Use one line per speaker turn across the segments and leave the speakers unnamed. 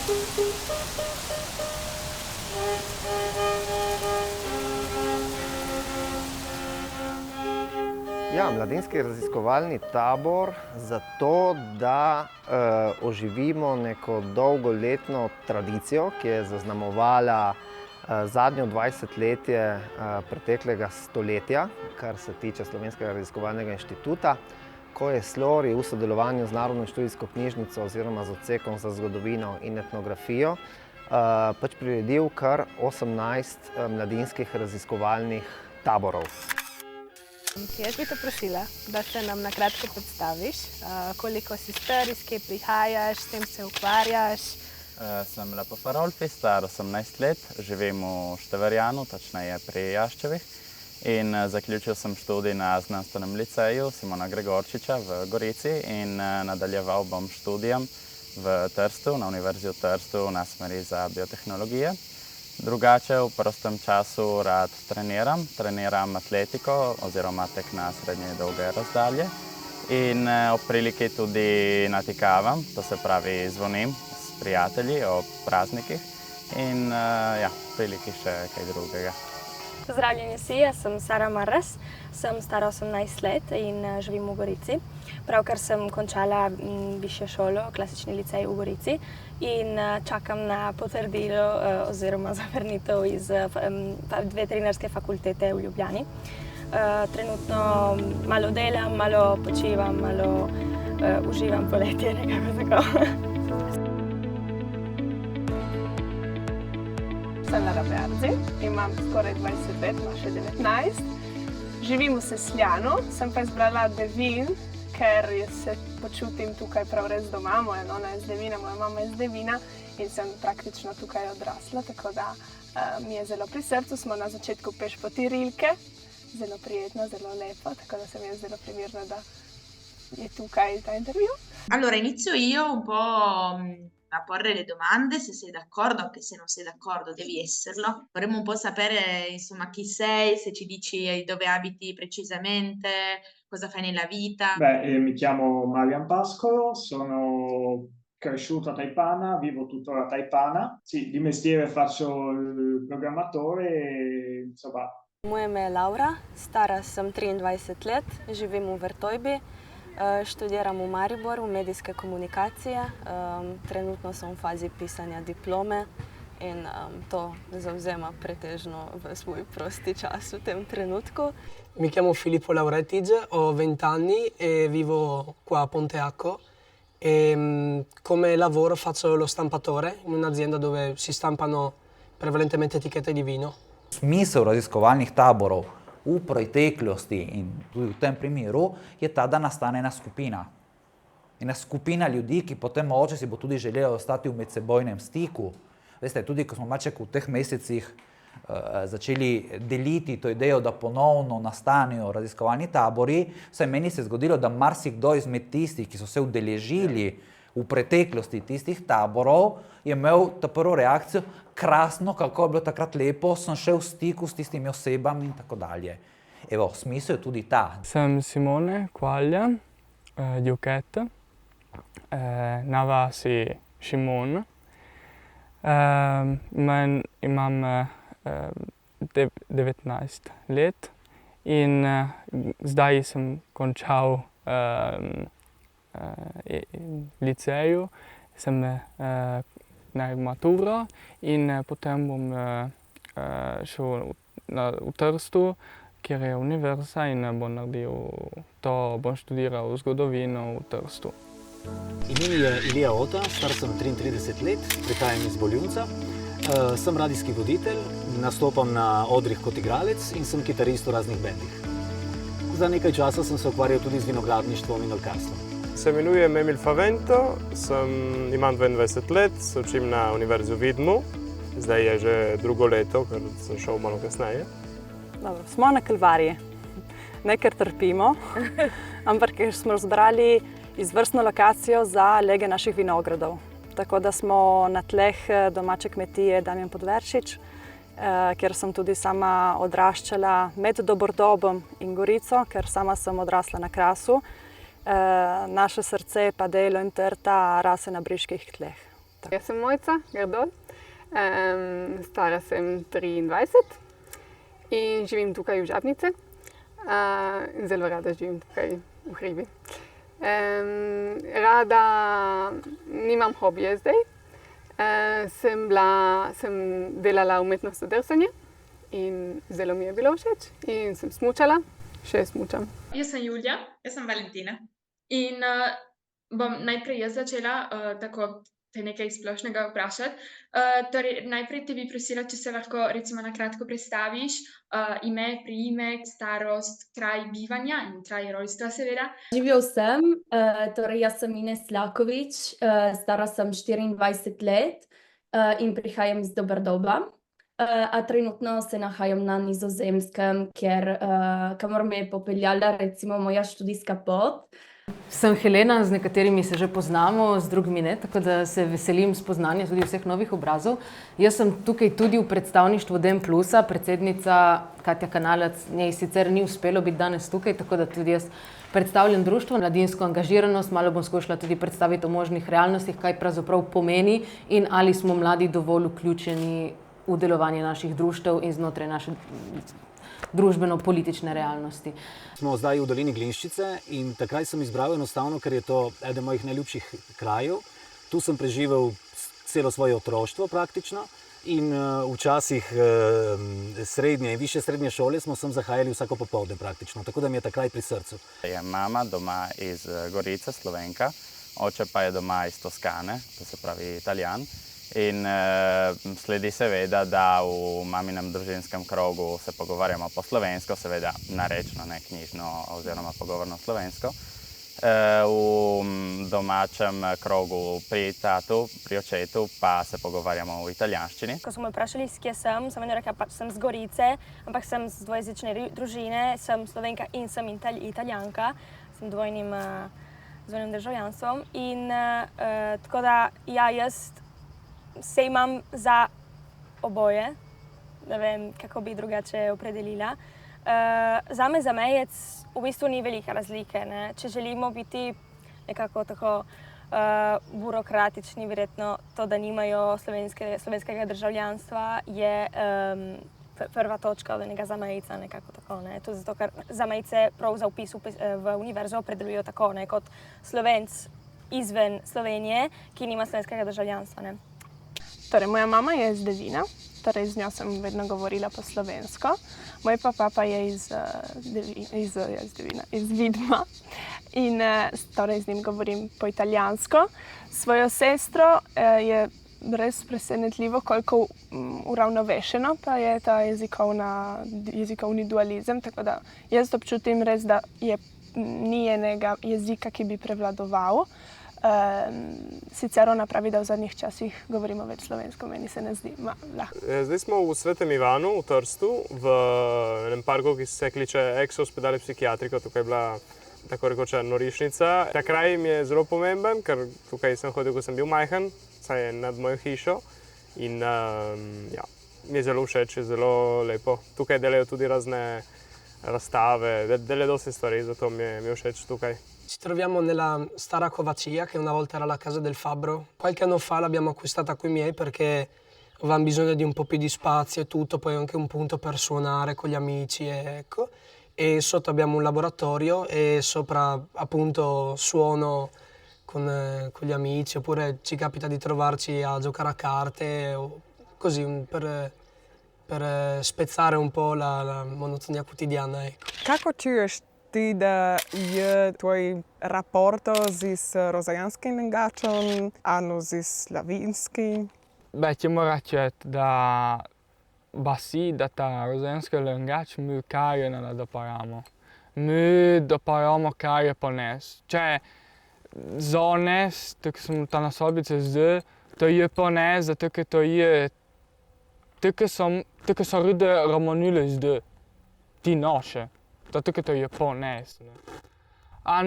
Ja, mladinski raziskovalni tabor zato, da oživimo neko dolgoletno tradicijo, ki je zaznamovala zadnjo 20-letje preteklega stoletja, kar se tiče Slovenskega raziskovalnega inštituta, ko je Slori v sodelovanju z Narodno študijsko knjižnico oziroma z odsekom za zgodovino in etnografijo pač priredil kar 18 mladinskih raziskovalnih taborov.
Jaz bi te prosila, da se nam na kratko predstaviš, koliko si star, iz kje prihajaš, s tem se ukvarjaš.
Sem Lepo Farolfi, star 18 let, živim v Števerjanu, točneje pri Jaščevih. In zaključil sem študij na znanstvenem liceju Simona Gregorčiča v Gorici in nadaljeval bom študijem v Trstu, na Univerzi v Trstu, na smeri za biotehnologije. Drugače v prostem času rad treniram atletiko oziroma tek na srednje in dolge razdalje in ob priliki tudi natikavam, to se pravi zvonim s prijatelji ob praznikih in ja, v priliki še kaj drugega.
Pozdravljeni vsi, jaz sem Sara Marras, sem stara 18 let in živim v Gorici. Pravkar sem končala višjo šolo, klasični licej v Gorici in čakam na potrdilo oziroma zavrnitev iz veterinarske fakultete v Ljubljani. Trenutno malo delam, malo počivam, malo uživam poletje, nekako tako.
Sem Lara Bearzi, imam skoraj 20 let, ima še 19. Živim v Sesljanu, sem pa izbrala Devin, ker se počutim tukaj prav res doma. Moja nona je z Devina, moja mama je z Devina in sem praktično tukaj odrasla, tako da mi je zelo pri srcu. Smo na začetku pešpoti Rilke, zelo prijetno, zelo lepo, tako da se mi je zelo primerno, da je tukaj ta intervju.
Allora, inizio io un po' a porre le domande, se sei d'accordo, anche se non sei d'accordo, devi esserlo. Vorremmo un po' sapere, insomma, chi sei, se ci dici dove abiti precisamente, cosa fai nella vita.
Mi chiamo Marian Pascolo, sono cresciuto a Taipana, vivo tuttora a Taipana. Sì, di mestiere faccio il programmatore e insomma.
Moje ime je Laura, stara sem 23 let, živim v Vrtojbi. Študiram v Mariboru medijske komunikacije, trenutno sem v fazi pisanja diplome in to zavzema pretežno v svoj prosti čas v tem trenutku.
Mi chiamo Filippo Lauretic, ho 20 anni e vivo qua a Ponteacco e come lavoro faccio lo stampatore in un'azienda dove si stampano prevalentemente etichette di vino.
Smisel raziskovalnih taborov v preteklosti in tudi v tem primeru je ta, da nastane ena skupina. Ena skupina ljudi, ki potem mogoče si bo tudi želelo ostati v medsebojnem stiku. Veste, tudi ko smo maček v teh mesecih začeli deliti to idejo, da ponovno nastanejo raziskovalni tabori, vsaj meni se je zgodilo, da marsikdo izmed tistih, ki so se udeležili v preteklosti tistih taborov, je imel ta prvo reakcijo, krasno, kako je bilo takrat lepo, sem šel v stiku s tistimi osebami in tako dalje. Evo, smisel je tudi ta.
Sem Simone Quaglia, Djuket, na vasi Šimon. Imam 19 let in zdaj sem končal liceju, sem na maturo in potem bom šel v Trstu, kjer je univerza in bom študiral zgodovino v Trstu.
Ime mi je Ilija Ota, star sem 33 let, prihajam iz Boljunca. Sem radijski voditelj, nastopam na odrih kot igralec in sem kitarist v raznih bendih. Za nekaj časa sem se ukvarjal tudi z vinogradništvom in oljkarstvom.
Se imenujem Emil Favento, imam 22 let, se učim na Univerzi v Vidmu. Zdaj je že drugo leto, ker sem šel malo kasneje.
Dobro, smo na Kalvariji. Ne ker trpimo, ampak ker smo razbrali izvrstno lokacijo za lege naših vinogradov. Tako da smo na tleh domače kmetije Damjan Podveršič, kjer sem tudi sama odraščala med Dobrodobom in Gorico, ker sama sem odrasla na Krasu. Naše srce pa delo in trta rase na briških tleh.
Jaz sem Mojca Grdol, stara sem 23 in živim tukaj v Žabnici. Zelo rada živim tukaj v hribi. Nimam hobije zdaj. Sem delala umetnostno drsanje in zelo mi je bilo všeč in sem smučala, še smučam.
Jaz sem Julija,
Jaz sem Valentina.
in bom najprej jaz začela, tako te nekaj splošnega vprašati. Torej, najprej te bi prosila, če se lahko recimo na kratko predstaviš, ime, priimek, starost, kraj bivanja in kraj rojstva seveda.
Živijo sem, torej jaz sem Ines Lakovič, stara sem 24 let in prihajam iz Doberdoba. A trenutno se nahajam na Nizozemskem, kamor me je popeljala recimo moja študijska pot.
Sem Helena, z nekaterimi se že poznamo, z drugimi ne, tako da se veselim spoznanja tudi vseh novih obrazov. Jaz sem tukaj tudi v predstavništvu DEM Plusa, predsednica Katja Kanalac, njej sicer ni uspelo biti danes tukaj, tako da tudi jaz predstavljam društvo, mladinsko angažiranost, malo bom skušala tudi predstaviti o možnih realnostih, kaj pravzaprav pomeni in ali smo mladi dovolj vključeni v delovanje naših društev in znotraj naše družbeno-politične realnosti.
Smo zdaj v dolini Glinščice in takrat sem izbral enostavno, ker je to eden mojih najljubših krajev. Tu sem preživel celo svoje otroštvo praktično in v časih srednje in višje srednje šole smo sem zahajali vsako popoldne praktično, tako da mi je ta kraj pri srcu.
Je mama doma iz Gorice, Slovenka, oče pa je doma iz Toskane, to se pravi Italijan. In sledi seveda, da v maminem družinskem krogu se pogovarjamo po slovensko, seveda narečno, ne knjižno oziroma pogovorno slovensko. V domačem krogu pri tatu, pri očetu pa se pogovarjamo v italijanščini.
Ko so me vprašali, s kje sem vedno rekla, pač sem z Gorice, ampak sem z dvojezične družine, sem Slovenka in sem Italijanka, sem dvojnim državljanstvom. In tako da jaz se imam za oboje, ne vem, kako bi drugače opredelila. Zame zamejec v bistvu ni velike razlike, ne. Če želimo biti nekako tako burokratični, verjetno to, da nimajo slovenskega državljanstva, je prva točka od enega zamejca, nekako tako, ne. Tudi zato, ker zamejce prav za vpis v univerzo opredeljujejo tako, ne, kot Slovenc izven Slovenije, ki nima slovenskega državljanstva, ne.
Torej, moja mama je iz Devina, torej z njo sem vedno govorila po slovensko. Moj papa je iz Vidma in torej z njim govorim po italijansko. Svojo sestro je res presenetljivo, koliko uravnovešeno pa je ta jezikovni dualizem, tako da jaz občutim res, da ni enega jezika, ki bi prevladoval. Sicer ona pravi, da v zadnjih časih govorimo več slovensko, meni se ne zdi lahko.
Zdaj smo v Svetem Ivanu v Trstu, v enem parku, ki se kliče Ex-Hospedale Psihiatrico, tukaj je bila tako rekoč norišnica. Ta kraj mi je zelo pomemben, ker tukaj sem hodil, ko sem bil majhen, saj je nad mojo hišo in mi je zelo všeč, je zelo lepo. Tukaj delajo tudi razne razstave, delajo dosti stvari, zato mi je všeč tukaj.
Ci troviamo nella Stara Covacia, che una volta era la casa del fabbro. Qualche anno fa l'abbiamo acquistata coi miei perché avevamo bisogno di un po' più di spazio e tutto, poi anche un punto per suonare con gli amici, ecco. E sotto abbiamo un laboratorio e sopra appunto suono con gli amici, oppure ci capita di trovarci a giocare a carte o così per spezzare un po' la monotonia quotidiana, ecco.
Kako čuješ ti, da je tvoj raport z rozajanskim nengačom, ano z slavinskim?
Ćemo reći da da ta rozajanski lengač mi kar je ne doparamo. Mi doparamo kar je pones. Če zones, tako smo ta na sobice zdaj, to je pones, zato ker to je tako so ride romanile zdaj, ti noše. Zato ker to je pones. A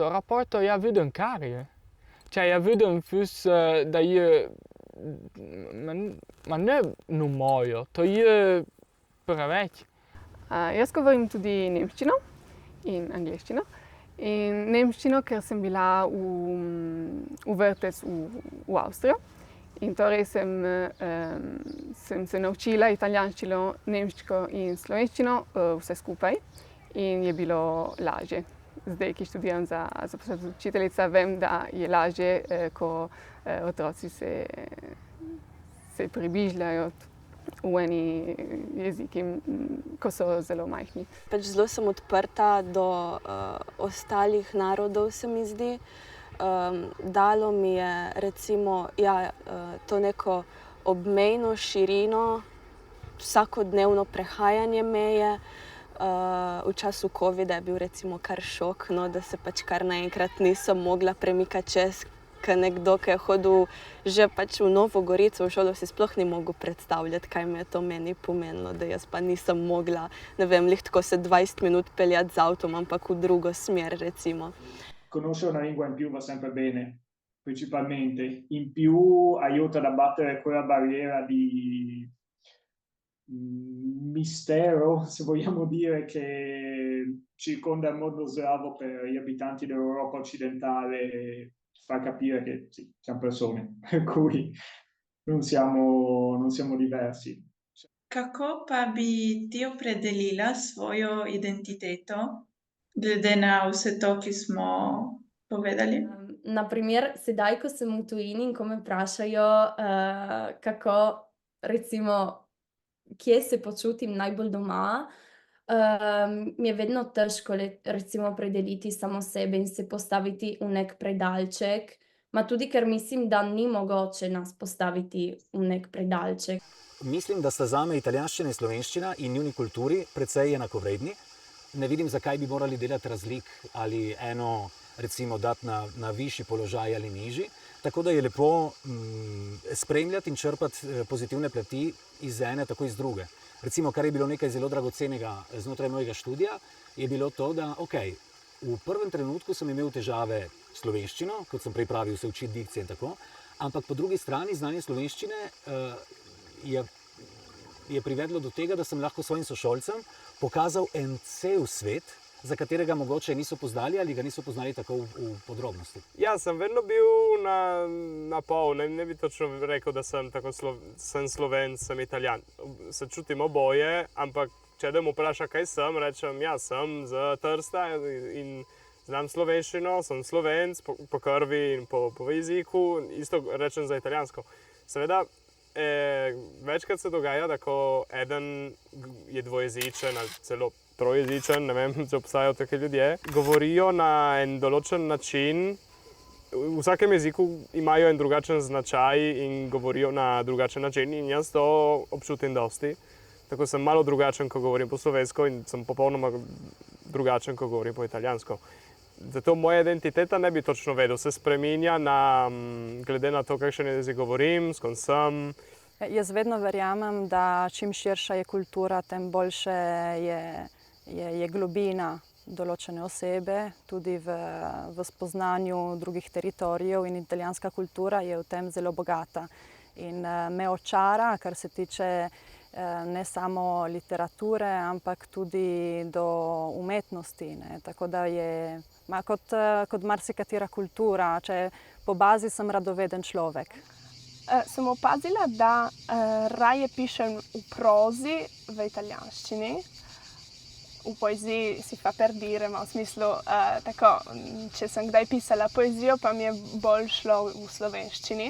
rapporto ja vidim kar je. Če ja vidim fus, da je, ma ne mojo, to je preveč.
Jaz govorim tudi nemščino in angleščino In nemščino, ker sem bila v vrtec v Avstrijo. In torej sem se naučila italijanščino, nemščino in slovenščino, vse skupaj. In je bilo lažje. Zdaj, ki študiram za postati učiteljica, vem, da je lažje, ko otroci se približajo v eni jeziki, ko so zelo majhni.
Zelo sem odprta do ostalih narodov, se mi zdi. Dalo mi je recimo to neko obmejno širino, vsakodnevno prehajanje meje. V času covida je bil recimo kar šok, da se kar naenkrat nisem mogla premikati čez, ker nekdo, ki je hodil že v Novo Gorico v šolo, si sploh ni mogel predstavljati, kaj mi je to meni pomenilo, da jaz pa nisem mogla, ne vem, tako se 20 minut peljati z avtom, ampak v drugo smer recimo.
Conoscere una lingua in più va sempre bene, principalmente. In più aiuta ad abbattere quella barriera di mistero, se vogliamo dire, che circonda il mondo slavo per gli abitanti dell'Europa occidentale, fa capire che sì, siamo persone, per cui non siamo diversi.
Kako pa bi ti opredelila svojo identiteto, glede na vse to, ki smo povedali?
Naprimer, sedaj, ko sem v tujini in ko me vprašajo, kako, recimo, kje se počutim najbolj doma, mi je vedno težko recimo opredeliti samo sebe in se postaviti v nek predalček, ma tudi, ker mislim, da ni mogoče nas postaviti v nek predalček.
Mislim, da sta zame italijanščina in slovenščina in njuni kulturi precej enakovredni. Ne vidim, zakaj bi morali delati razlik ali eno, recimo, dati na višji položaj ali nižji. Tako da je lepo spremljati in črpati pozitivne plati iz ene, tako iz druge. Recimo, kar je bilo nekaj zelo dragocenega znotraj mojega študija, je bilo to, da v prvem trenutku sem imel težave s slovenščino, kot sem prej pravil, se učiti dikcije in tako, ampak po drugi strani znanje slovenščine je privedlo do tega, da sem lahko svojim sošolcem pokazal en cel svet, za katerega mogoče niso poznali ali ga niso poznali tako v podrobnosti.
Ja, sem vedno bil na pol, ne bi točno rekel, da sem sem Slovenc, sem Italijan. Se čutim oboje, ampak če da mu vpraša, kaj sem, rečem, ja, sem z Trsta in znam slovenščino, sem Slovenc po krvi in po jeziku, isto rečem za italijansko. Seveda, večkrat se dogaja, da ko eden je dvojezičen ali celo trojezičen, ne vem, če obstajajo taki ljudje, govorijo na en določen način, v vsakem jeziku imajo en drugačen značaj in govorijo na drugačen način in jaz to občutim dosti. Tako sem malo drugačen, ko govorim po slovensko in sem popolnoma drugačen, ko govorim po italijansko. Zato moja identiteta ne bi točno vedel, se spreminja glede na to, kakšen jezik govorim, s kom sem.
Jaz vedno verjamem, da čim širša je kultura, tem boljše je globina določene osebe, tudi v spoznanju drugih teritorijev in italijanska kultura je v tem zelo bogata. In me očara, kar se tiče ne samo literature, ampak tudi do umetnosti. Tako da je kot marsikatera kultura, če po bazi sem radoveden človek.
Sem opazila, da raje pišem v prozi v italijanščini. V poeziji si fa per dire, ma v smislu, tako, če sem kdaj pisala poezijo, pa mi je bolj šlo v slovenščini.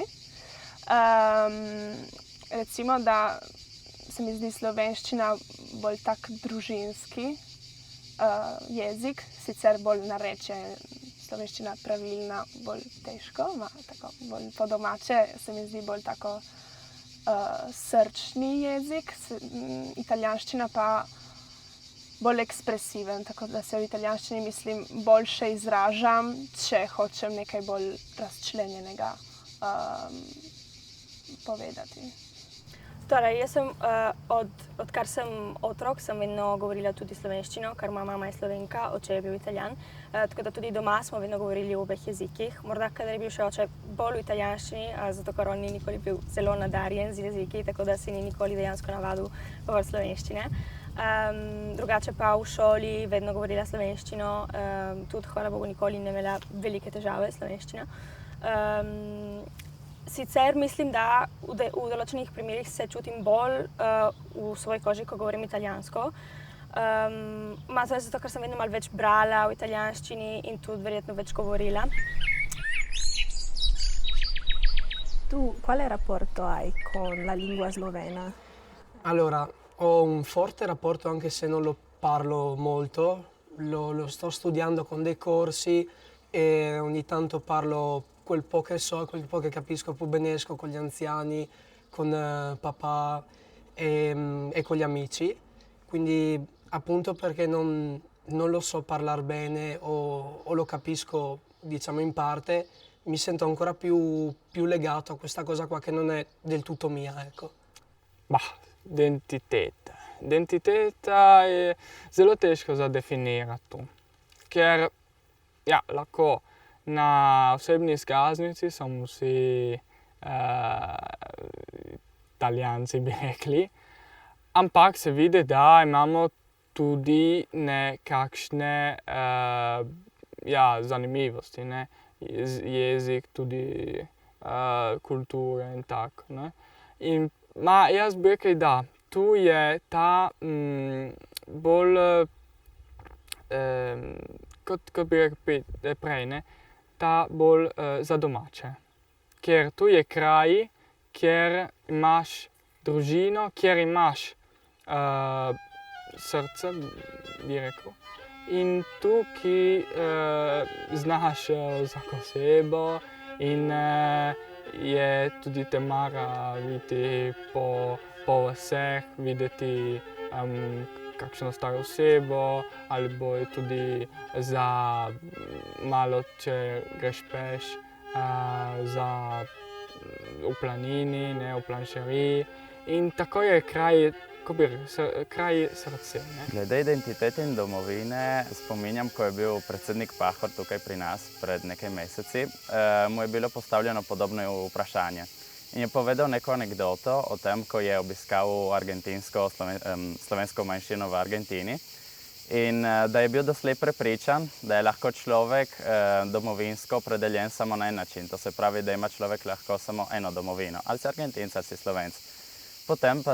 Recimo, da se mi zdi slovenščina bolj tak družinski jezik, sicer bolj narečje, slovenščina pravilna, bolj težko, tako bolj po domače se mi zdi bolj tako srčni jezik, italijanščina pa bolj ekspresiven, tako da se v italijanščini, mislim, boljše izražam, če hočem nekaj bolj razčlenjenega povedati.
Torej, jaz sem, odkar sem otrok, sem vedno govorila tudi slovenščino, ker moja mama je Slovenka, oče je bil Italijan. Tako da tudi doma smo vedno govorili v obeh jezikih. Morda, kadar je bil še oče bolj v italijanščini, zato ker on ni nikoli bil zelo nadarjen z jeziki, tako da se ni nikoli dejansko navadil govoriti slovenščine. Drugače pa v šoli vedno govorila slovenščino, tudi hvala Bogu nikoli ne imela velike težave s slovenščino. Sicer mislim, da v določenih primerih se čutim bolj v svoji koži, ko govorim italijansko. Ma to je zato, ker sem vedno malo več brala v italijanščini in tudi verjetno več govorila.
Tu quale rapporto hai con la lingua slovena?
Allora, ho un forte rapporto anche se non lo parlo molto, lo sto studiando con dei corsi e ogni tanto parlo quel po' che so, quel po' che capisco pubenesco con gli anziani, con papà e con gli amici. Quindi appunto perché non lo so parlare bene o lo capisco diciamo in parte, mi sento ancora più legato a questa cosa qua che non è del tutto mia, ecco.
Identiteta. Identiteta je zelo težko za definirati, ker ja, lahko na osebni izkaznici smo vsi Italijanci, bi rekli, ampak se vidi, da imamo tudi nekakšne zanimivosti, ne? Jezik, tudi kulture in tako. Ne? In jaz bi rekel, da tu je ta bolj, kot bi rekel prej, ne? Ta bolj za domače. Ker tu je kraj, kjer imaš družino, kjer imaš srce, bi rekel. In tu, ki znaš vsako osebo in je tudi te mara videti po vseh, videti kakšno staro osebo, ali bo je tudi za malo, če greš peš, v planini, ne, v planšeriji. In tako je kraj srce. Ne?
Glede identitete in domovine, spominjam, ko je bil predsednik Pahor tukaj pri nas pred nekaj meseci, mu je bilo postavljeno podobno vprašanje. In je povedal neko anekdoto o tem, ko je obiskal argentinsko slovensko manjšino v Argentini in da je bil doslej prepričan, da je lahko človek domovinsko opredeljen samo na en način. To se pravi, da ima človek lahko samo eno domovino, ali si Argentinec, ali si Slovenc. Potem pa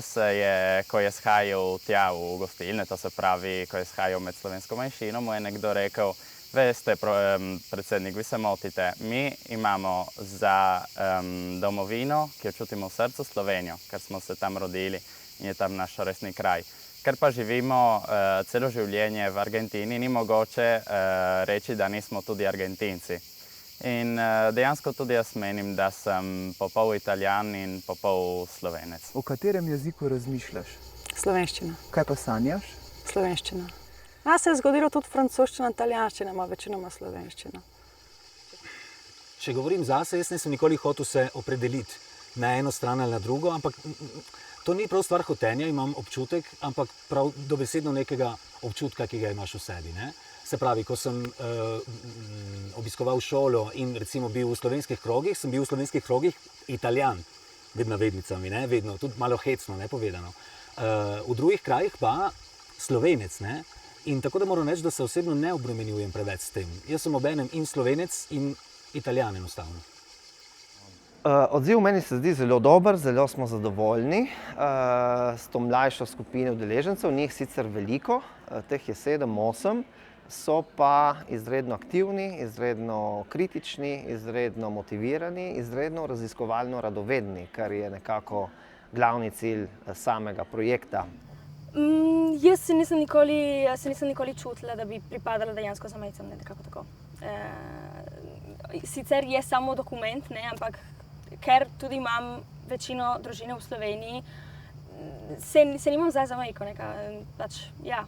ko je shajal tja v gostilne, to se pravi, ko je shajal med slovensko manjšino, mu je nekdo rekel, veste, predsednik, vi se motite, mi imamo za domovino, ki jo čutimo v srcu, Slovenijo, ker smo se tam rodili in je tam naš resni kraj. Ker pa živimo celo življenje v Argentini, ni mogoče reči, da nismo tudi Argentinci. In dejansko tudi jaz menim, da sem popol Italijan in popol Slovenec.
O katerem jeziku razmišljaš?
Slovenščina.
Kaj pa sanjaš?
Slovenščina. Se je zgodilo tudi francoščina, italijanščina, večinoma slovenščina.
Če govorim zase, jaz nisem nikoli hotel se opredeliti na eno stran ali na drugo, ampak to ni prav stvar hotenja, imam občutek, ampak prav dobesedno nekega občutka, ki ga imaš v sebi. Ne? Se pravi, ko sem obiskoval šolo in recimo bil v slovenskih krogih, sem bil v slovenskih krogih Italijan, vedno navednicami, ne? Vedno, tudi malo hecno, ne povedano. V drugih krajih pa Slovenec, ne? In tako da moram reči, da se osebno ne obremenjujem preveč s tem. Jaz sem obenem in Slovenec in Italijan enostavno.
Odziv meni se zdi zelo dober, zelo smo zadovoljni s to mlajšo skupino udeležencev, njih sicer veliko, teh je 7-8, so pa izredno aktivni, izredno kritični, izredno motivirani, izredno raziskovalno radovedni, kar je nekako glavni cilj samega projekta.
Jaz se nisem nikoli čutila, da bi pripadala dejansko zamejcem, ne nekako tako. Sicer je samo dokument, ne, ampak ker tudi imam večino družine v Sloveniji, se nimam zdaj zamejko, pač, ja.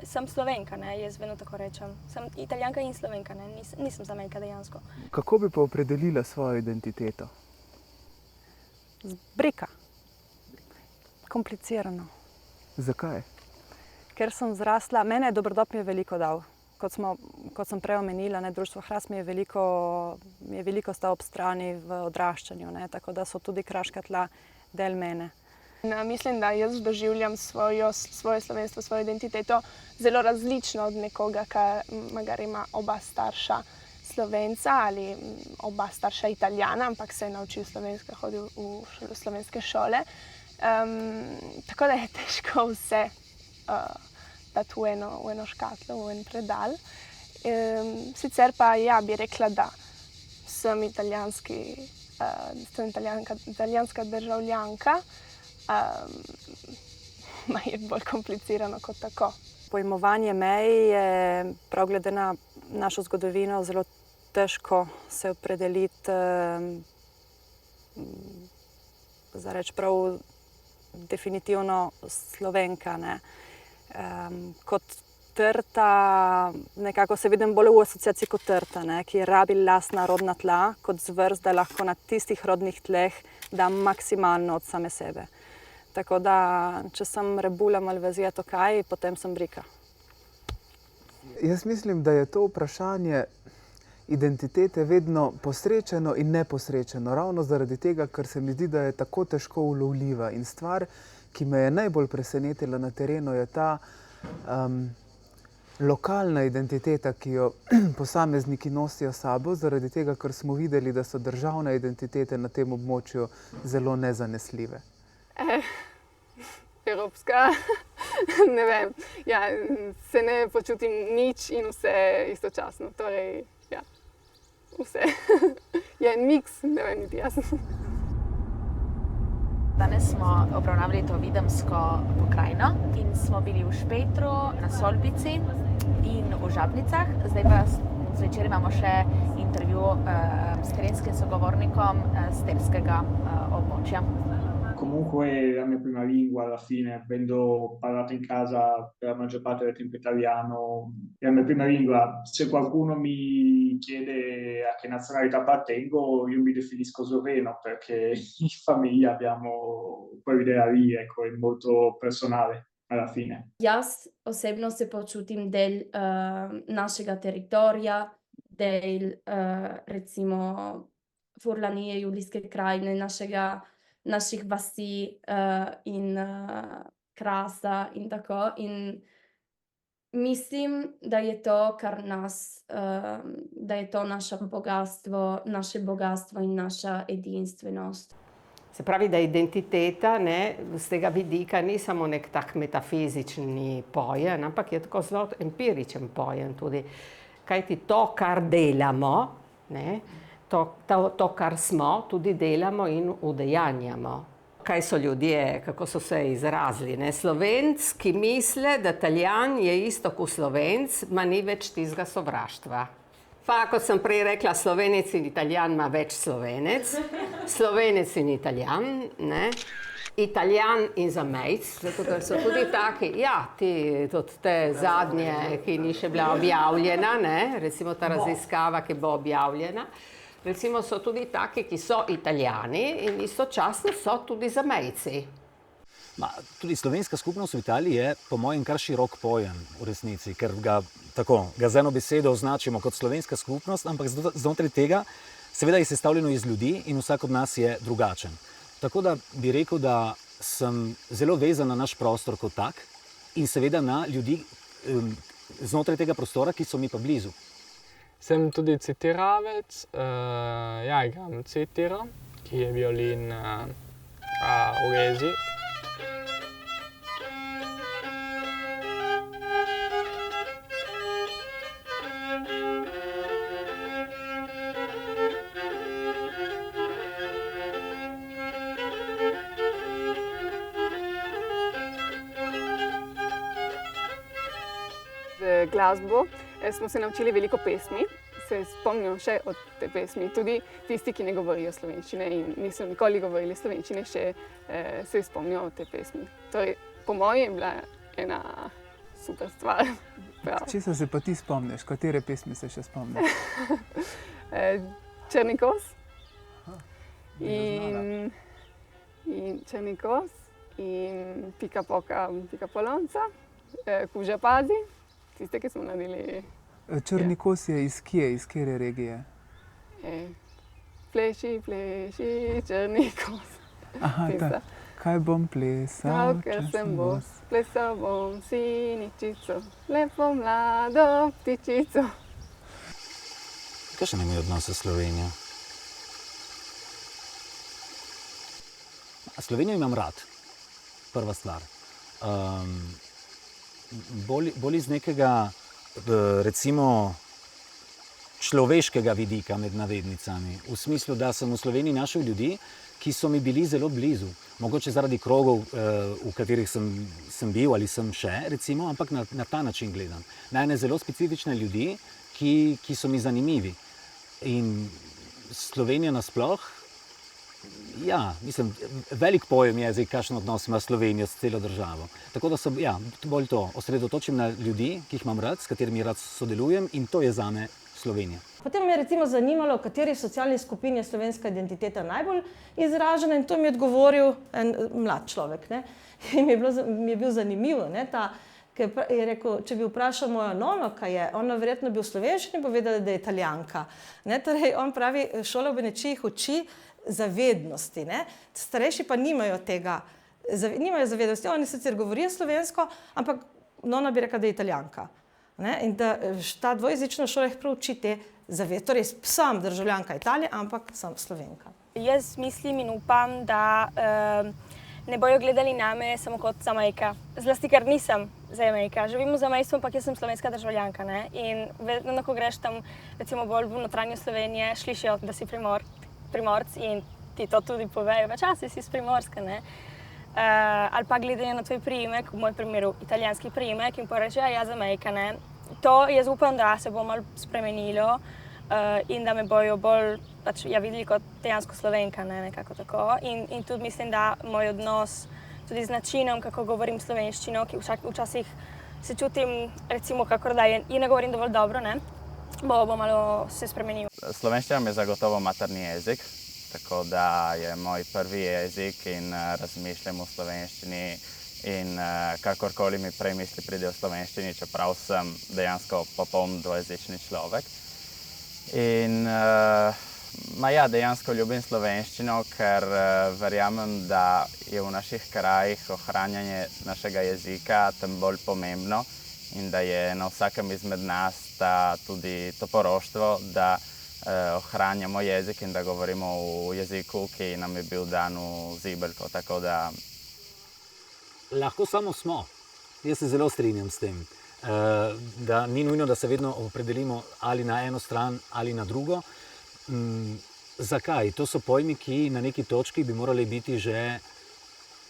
Sem Slovenka, ne, jaz vedno tako rečem. Sem Italijanka in Slovenka, ne, nisem zamejka dejansko.
Kako bi pa opredelila svojo identiteto?
Zbrika. Komplicirano.
Zakaj?
Ker sem zrasla, mene je Dobrodob mi je veliko dal. Kot sem prej omenila, ne, Društvo Hrast mi je veliko stal ob strani v odraščanju, ne, tako da so tudi kraška tla del mene.
Mislim, da jaz doživljam svoje slovenstvo, svojo identiteto zelo različno od nekoga, ki ima oba starša Slovenca ali oba starša Italijana, ampak se je naučil slovensko, hodil v slovenske šole. Tako da je težko vse dati v eno škatlo, v en predal. Sicer pa ja, bi rekla, da sem italijanska državljanka, ma je bolj komplicirano kot tako.
Pojmovanje mej je prav glede na našo zgodovino zelo težko se opredeliti, za reči prav definitivno Slovenka, ne. Kot trta, nekako se vidim bolj v asociaciji kot trta, ne, ki rabi lastna rodna tla, kot zvrst, da lahko na tistih rodnih tleh da maksimalno od same sebe. Tako da, če sem rebula, malvazija, to kaj, potem sem brika.
Jaz mislim, da je to vprašanje identitete vedno posrečeno in neposrečeno. Ravno zaradi tega, ker se mi zdi, da je tako težko ulovljiva. In stvar, ki me je najbolj presenetila na terenu, je ta lokalna identiteta, ki jo posamezniki nosijo sabo, zaradi tega, ker smo videli, da so državne identitete na tem območju zelo nezanesljive.
Evropska, ne vem, ja, se ne počutim nič in vse istočasno, torej, ja, vse. Je en miks, ne vem niti jaz.
Danes smo obravnavali to videmsko pokrajino in smo bili v Špetru, na Solbici in v Žabnicah. Zdaj pa zvečer imamo še intervju s terenskim sogovornikom z terskega območja.
Comunque la mia prima lingua alla fine, avendo parlato in casa per la maggior parte del tempo italiano, è la mia prima lingua. Se qualcuno mi chiede a che nazionalità appartengo, io mi definisco sloveno perché in famiglia abbiamo quell'idea lì, ecco, è molto personale alla fine.
Jaz osebno se počutim del našega teritorija, del recimo Furlanije, Julijske krajine, naših vasi in Krasa in tako. In mislim, da je to, kar nas, da je to naše bogatstvo in naša edinstvenost.
Se pravi, da identiteta, ne, z tega vidika ni samo nek tak metafizični pojem, ampak je tako zelo empiričen pojem tudi. Kajti to, kar delamo, ne, to, kar smo, tudi delamo in udejanjamo. Kaj so ljudje, kako so se izrazili, ne? Slovenc, ki misli, da Italijan je isto kot Slovenc, ma ni več tistega sovraštva. Pa, kot sem prej rekla, Slovenec in Italijan ima več Slovenec, Slovenec in Italijan, ne? Italijan in zamejc, zato ker so tudi taki, ja, tudi te zadnje, ki ni še bila objavljena, ne? Recimo ta raziskava, ki bo objavljena. Recimo so tudi taki, ki so Italijani in istočasno so tudi zamejci.
Tudi slovenska skupnost v Italiji je po mojem kar širok pojem v resnici, ker ga z eno besedo označimo kot slovenska skupnost, ampak znotraj tega seveda je sestavljeno iz ljudi in vsak od nas je drugačen. Tako da bi rekel, da sem zelo vezan na naš prostor kot tak in seveda na ljudi znotraj tega prostora, ki so mi pa blizu.
Sem tudi citiravec, ja, igram citiro, ki je violin v rezi.
Z glasbo smo se naučili veliko pesmi, se spomnimo še od te pesmi. Tudi tisti, ki ne govorijo slovenščine in niso nikoli govorili slovenščine, še se spomnijo od te pesmi. Torej, po mojem je bila ena super stvar.
Česa se pa ti spomniš? Katere pesmi se še spomniš?
Črnikos in Črnikos in Pika Poka, Pika Polonca, Kuža pazi. Tiste, ki smo naredili.
Črnikos je iz kje, iz kere regije?
Pleši, pleši, Črnikos.
Aha, Kaj bom plesal,
Ker
če
sem
sem
bos,
bos?
plesal bom siničico, lepo mlado ptičico.
Kakšen je moj odnos s Slovenijo? Slovenijo imam rad, prva stvar. Bolj iz nekega, recimo, človeškega vidika med navednicami. V smislu, da sem v Sloveniji našel ljudi, ki so mi bili zelo blizu. Mogoče zaradi krogov, v katerih sem bil ali sem še, recimo, ampak na ta način gledam. Na ene zelo specifične ljudi, ki so mi zanimivi. In Slovenija nasploh, ja, mislim, velik pojem je, kakšen odnos ima Slovenija s celo državo. Tako da se, ja, bolj to osredotočim na ljudi, ki jih imam rad, s katerimi rad sodelujem, in to je zame Slovenija.
Potem me je recimo zanimalo, v kateri socialni skupini je slovenska identiteta najbolj izražena, in to mi je odgovoril en mlad človek. Ne? In mi je bil zanimivo, ne, ker je rekel, če bi vprašal mojo nono, kaj je, ona verjetno bi v slovenščini povedala, da je Italijanka. Ne? Torej, on pravi, šola v Benečijih uči zavednosti. Ne? Starejši pa nimajo tega, nimajo zavednosti. Oni sicer govorijo slovensko, ampak nona bi rekla, da je Italijanka. Ne? In da ta dvojezična šola jih prav uči te zavednosti. Torej, sem državljanka Italije, ampak sem Slovenka.
Jaz mislim in upam, da ne bojo gledali name samo kot Zamejka. Zlasti, ker nisem Zamejka. Živim v zamejstvu, ampak jaz sem slovenska državljanka. Ne? In vedno, ko greš tam, recimo bolj v notranjo Slovenije, slišijo, da si Primorc in ti to tudi povejo, včasih si iz Primorske, ne? Ali pa gledajo na tvoj priimek, v mojem primeru italijanski priimek, in pa reče, ja, Zamejka, ne. To jaz upam, da se bo malo spremenilo in da me bojo bolj videli kot dejansko Slovenka, ne, nekako tako. In tudi mislim, da moj odnos tudi z načinom, kako govorim slovenščino, ki včasih se čutim, recimo, kakor da je ne govorim dovolj dobro, ne, bo malo se spremenil.
Slovenščina mi je zagotovo materni jezik, tako da je moj prvi jezik in razmišljam v slovenščini in kakorkoli mi prej misli pride v slovenščini, čeprav sem dejansko popoln dvojezični človek. In ja, dejansko ljubim slovenščino, ker verjamem, da je v naših krajih ohranjanje našega jezika tem bolj pomembno in da je na vsakem izmed nas tudi to poroštvo, da ohranjamo jezik in da govorimo v jeziku, ki nam je bil dan v zibelko, tako da...
Lahko samo smo. Jaz se zelo strinjam s tem, da ni nujno, da se vedno opredelimo ali na eno stran ali na drugo. Zakaj? To so pojmi, ki na neki točki bi morali biti že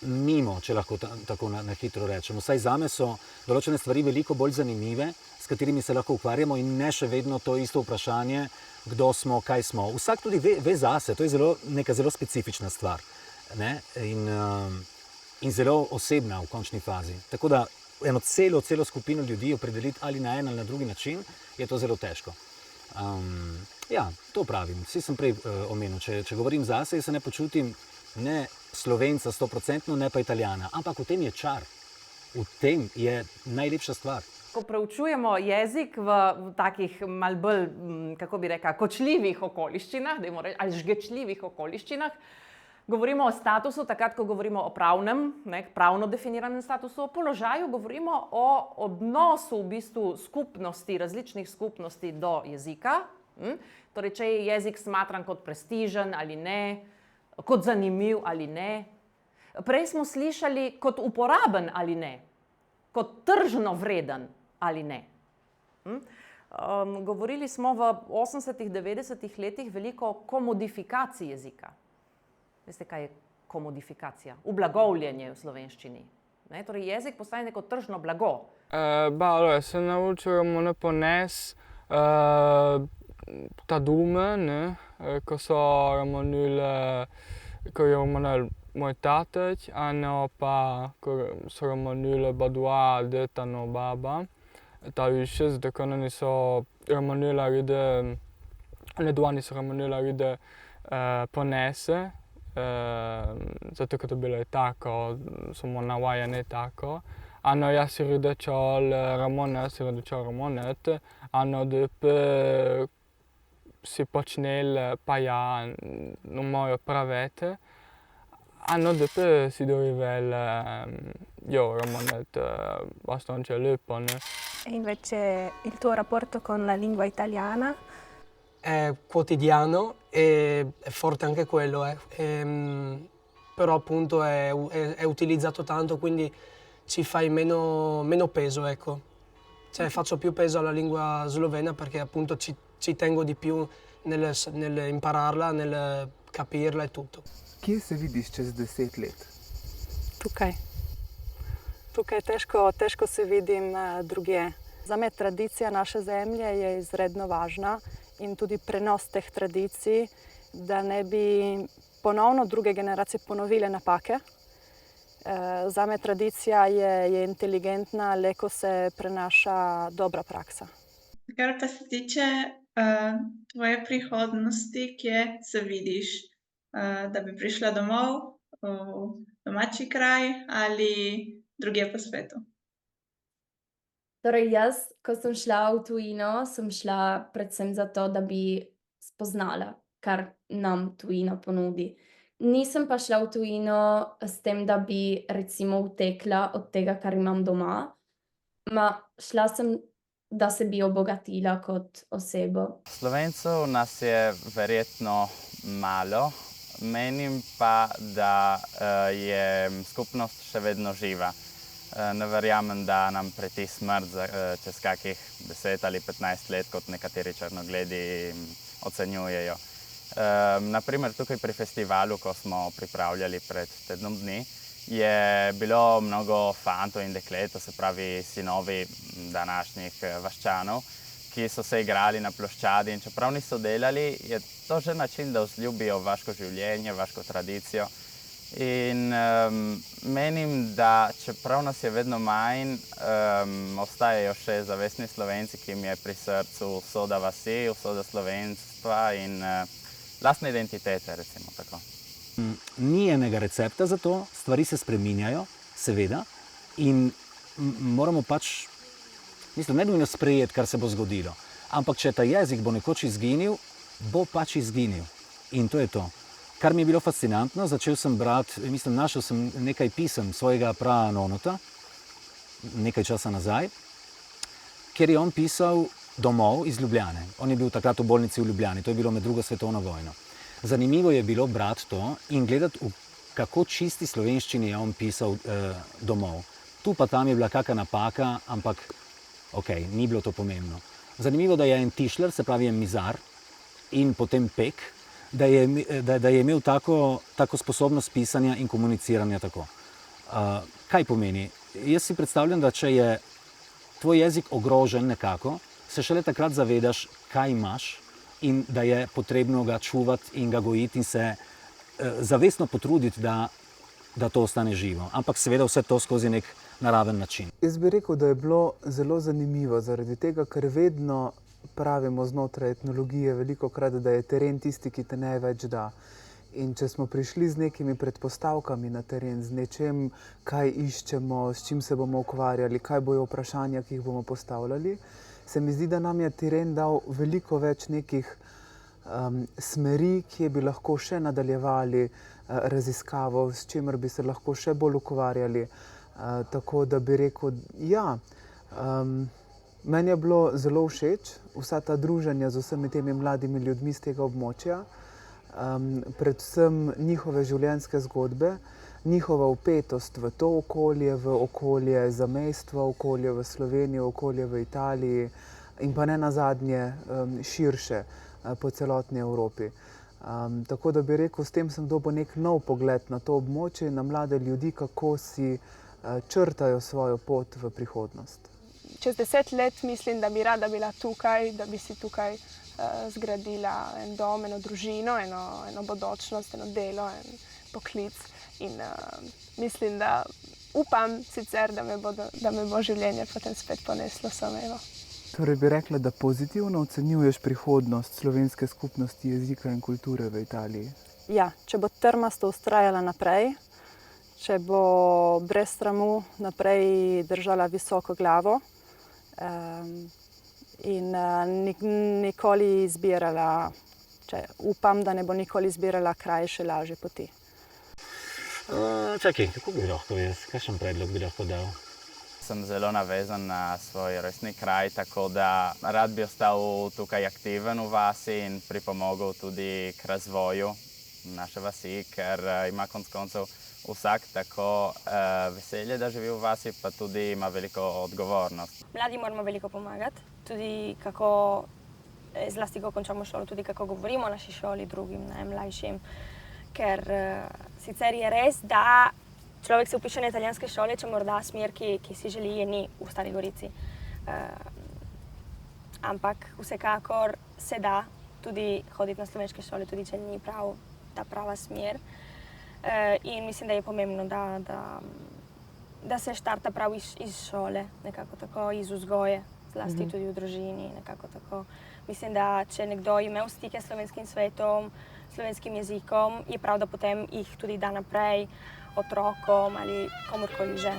mimo, če lahko tako na hitro rečemo. Vsaj zame so določene stvari veliko bolj zanimive, s katerimi se lahko ukvarjamo in ne še vedno to isto vprašanje, kdo smo, kaj smo. Vsak tudi ve zase, to je neka zelo specifična stvar, ne? In zelo osebna v končni fazi. Tako da eno celo skupino ljudi opredeliti ali na en ali na drugi način, je to zelo težko. Ja, to pravim. Vsi sem prej omenil, če govorim zase, jaz se ne počutim ne Slovenca 100%, ne pa Italijana, ampak v tem je čar. V tem je najlepša stvar.
Ko preučujemo jezik v takih mal bolj, kako bi rekla, kočljivih okoliščinah, ali žgečljivih okoliščinah, govorimo o statusu, takrat, ko govorimo o pravno definiranem statusu, o položaju, govorimo o odnosu v bistvu skupnosti, različnih skupnosti do jezika. Torej, če je jezik smatran kot prestižen ali ne, kot zanimiv ali ne. Prej smo slišali kot uporaben ali ne, kot tržno vreden ali ne. Govorili smo v 80-ih, 90-ih letih veliko o komodifikaciji jezika. Veste, kaj je komodifikacija? Ublagovljenje v slovenščini. Torej, jezik postane neko tržno blago.
Allora, sem naučil Ramone Pones ta dume, ko so Ramonile, ko je Ramonel moj tateć, a pa ko so Ramonile badua detano baba. Ta više, zato ko oni so Ramonila ride, ne duani so Ramonila ride ponese, zato che to bilo tako, sono navajene tako. Hanno ja si ridečal Ramone, si ridečal Ramonet, hanno dopo si počneli pa ja, no mojo pravete. Anno dopo si doveva io romanet abbastanza leppa.
E invece il tuo rapporto con la lingua italiana?
È quotidiano e è forte anche quello, però appunto è utilizzato tanto, quindi ci fai meno peso, ecco. Cioè faccio più peso alla lingua slovena perché appunto ci tengo di più nel impararla, nel capirla e tutto.
Kje se vidiš čez 10 let?
Tukaj. Tukaj težko se vidim drugje. Zame tradicija naše zemlje je izredno važna in tudi prenos teh tradicij, da ne bi ponovno druge generacije ponovile napake. Zame tradicija je inteligentna, le ko se prenaša dobra praksa.
Kar pa se tiče tvoje prihodnosti, kje se vidiš, da bi prišla domov, v domači kraj ali drugje po svetu?
Torej jaz, ko sem šla v tujino, sem šla predvsem zato, da bi spoznala, kar nam tujina ponudi. Nisem pa šla v tujino s tem, da bi recimo utekla od tega, kar imam doma, šla sem, da se bi obogatila kot osebo.
Slovencev nas je verjetno malo, menim pa, da je skupnost še vedno živa. Ne verjamem, da nam preti smrt čez kakih 10 ali 15 let, kot nekateri črnogledi ocenjujejo. Naprimer, tukaj pri festivalu, ko smo pripravljali pred tednom dni, je bilo mnogo fantov in deklet, to se pravi sinovi današnjih vaščanov, ki so se igrali na ploščadi in čeprav niso delali, je to že način, da vzljubijo vaško življenje, vaško tradicijo. In menim, da čeprav nas je vedno manj, ostajajo še zavestni Slovenci, ki jim je pri srcu usoda vasi, usoda slovenstva in lastne identitete, recimo tako.
Ni enega recepta za to, stvari se spreminjajo, seveda, in moramo pač, ne nujno sprejeti, kar se bo zgodilo, ampak če ta jezik bo nekoč izginil, bo pač izginil. In to je to. Kar mi je bilo fascinantno, začel sem brati, našel sem nekaj pisem svojega pranonota, nekaj časa nazaj, kjer je on pisal domov iz Ljubljane. On je bil takrat v bolnici v Ljubljani, to je bilo med drugo svetovno vojno. Zanimivo je bilo brati to in gledati, v kako čisti slovenščini je on pisal domov. Tu pa tam je bila kakšna napaka, ampak okej, ni bilo to pomembno. Zanimivo, da je en tišler, se pravi en mizar in potem pek, da je imel tako sposobnost pisanja in komuniciranja tako. Kaj pomeni? Jaz si predstavljam, da če je tvoj jezik ogrožen nekako, se šele takrat zavedaš, kaj imaš in da je potrebno ga čuvati in ga gojiti in se zavestno potruditi, da to ostane živo. Ampak seveda vse to skozi nek naraven način.
Jaz bi rekel, da je bilo zelo zanimivo zaradi tega, ker vedno pravimo znotraj etnologije velikokrat, da je teren tisti, ki te največ da. In če smo prišli z nekimi predpostavkami na teren, z nečem, kaj iščemo, s čim se bomo ukvarjali, kaj bojo vprašanja, ki jih bomo postavljali, se mi zdi, da nam je teren dal veliko več nekih smeri, kje bi lahko še nadaljevali raziskavo, s čimer bi se lahko še bolj ukvarjali. Tako da bi rekel, ja, meni je bilo zelo všeč vsa ta druženja z vsemi temi mladimi ljudmi z tega območja, predvsem njihove življenjske zgodbe, njihova vpetost v to okolje, v okolje zamejstva, okolje v Sloveniji, okolje v Italiji in pa ne nazadnje širše po celotni Evropi. Tako da bi rekel, s tem sem dobil nek nov pogled na to območje in na mlade ljudi, kako si črtajo svojo pot v prihodnost.
Čez 10 let mislim, da bi rada bila tukaj, da bi si tukaj zgradila en dom, eno družino, eno bodočnost, eno delo, en poklic. In mislim, da upam sicer, da me bo življenje potem spet poneslo sem.
Torej bi rekla, da pozitivno ocenjuješ prihodnost slovenske skupnosti jezika in kulture v Italiji?
Ja, če bo trmasto vztrajala naprej, če bo brez sramu naprej držala visoko glavo in nikoli izbirala, upam, da ne bo nikoli izbirala krajše, lažje poti.
Čakaj, kako bi lahko jaz? Kakšen predlog bi lahko dal?
Sem zelo navezan na svoj rojstni kraj, tako da rad bi ostal tukaj aktiven v vasi in pripomogel tudi k razvoju naše vasi, ker ima konec koncev vsak tako veselje, da živi v vasi, pa tudi ima veliko odgovornost.
Mladi moramo veliko pomagati, tudi kako, zlasti ko končamo šolo, tudi kako govorimo o naši šoli drugim, mlajšim. Ker sicer je res, da človek se vpiše na italijanske šole, če morda smer, ki si želi, je ni v Stari Gorici. Ampak vsekakor se da tudi hoditi na slovenske šole, tudi če ni ta prava smer. In mislim, da je pomembno, da se štarta prav iz šole, nekako tako, iz vzgoje, zlasti tudi v družini, nekako tako. Mislim, da če nekdo je imel stike s slovenskim svetom, slovenskim jezikom, je prav, da potem jih tudi da naprej otrokom ali komurkoli že.